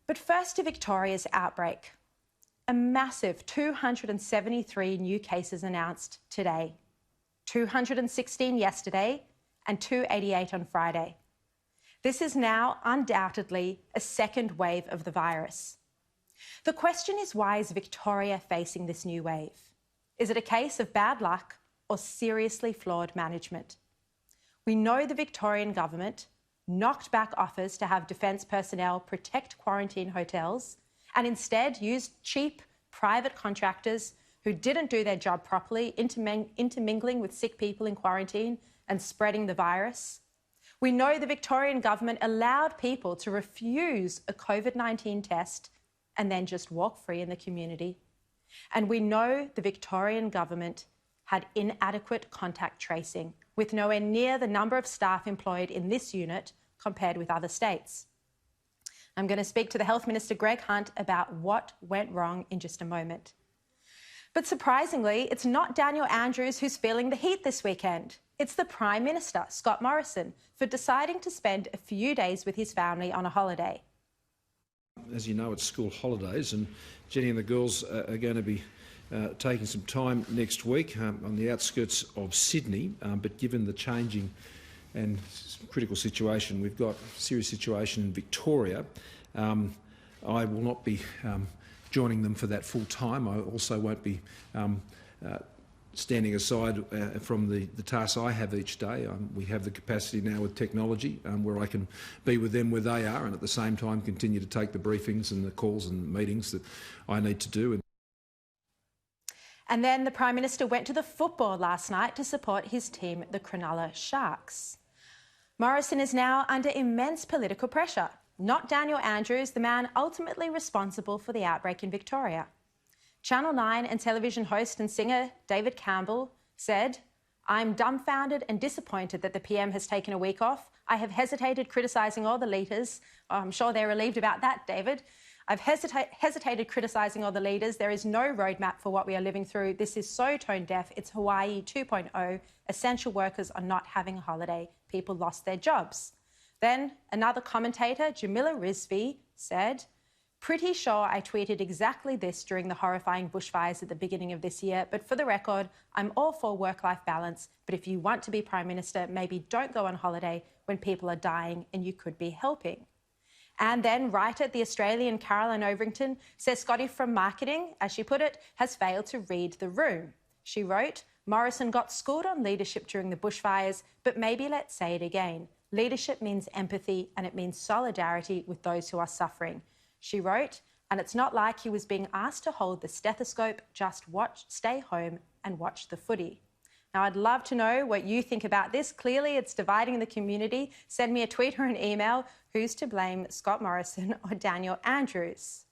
But first to Victoria's outbreak. A massive 273 new cases announced today, 216 yesterday and 288 on Friday. This is now undoubtedly a second wave of the virus. The question is, why is Victoria facing this new wave? Is it a case of bad luck or seriously flawed management? We know the Victorian government knocked back offers to have defence personnel protect quarantine hotels and instead used cheap private contractors who didn't do their job properly, intermingling with sick people in quarantine and spreading the virus. We know the Victorian government allowed people to refuse a COVID-19 test and then just walk free in the community. And we know the Victorian government had inadequate contact tracing, with nowhere near the number of staff employed in this unit compared with other states. I'm going to speak to the Health Minister, Greg Hunt, about what went wrong in just a moment. But surprisingly, it's not Daniel Andrews who's feeling the heat this weekend. It's the Prime Minister, Scott Morrison, for deciding to spend a few days with his family on a holiday. As you know, it's school holidays, and Jenny and the girls are going to be taking some time next week on the outskirts of Sydney, but given the changing and critical situation, we've got a serious situation in Victoria. I will not be joining them for that full time. I also won't be standing aside from the tasks I have each day. We have the capacity now with technology where I can be with them where they are and at the same time continue to take the briefings and the calls and meetings that I need to do. And then the Prime Minister went to the football last night to support his team, the Cronulla Sharks. Morrison is now under immense political pressure, not Daniel Andrews, the man ultimately responsible for the outbreak in Victoria. Channel 9 and television host and singer David Campbell said, "I'm dumbfounded and disappointed that the PM has taken a week off. I have hesitated criticising all the leaders." Oh, I'm sure they're relieved about that, David. "I've hesitated criticising all the leaders. There is no roadmap for what we are living through. This is so tone deaf. It's Hawaii 2.0. Essential workers are not having a holiday. People lost their jobs." Then another commentator, Jamila Rizvi, said, "Pretty sure I tweeted exactly this during the horrifying bushfires at the beginning of this year, but for the record, I'm all for work-life balance, but if you want to be Prime Minister, maybe don't go on holiday when people are dying and you could be helping." And then writer the Australian Caroline Overington says Scotty from marketing, as she put it, has failed to read the room. She wrote, "Morrison got schooled on leadership during the bushfires, but maybe let's say it again. Leadership means empathy and it means solidarity with those who are suffering." She wrote, "And it's not like he was being asked to hold the stethoscope, just stay home and watch the footy." Now, I'd love to know what you think about this. Clearly, it's dividing the community. Send me a tweet or an email. Who's to blame, Scott Morrison or Daniel Andrews?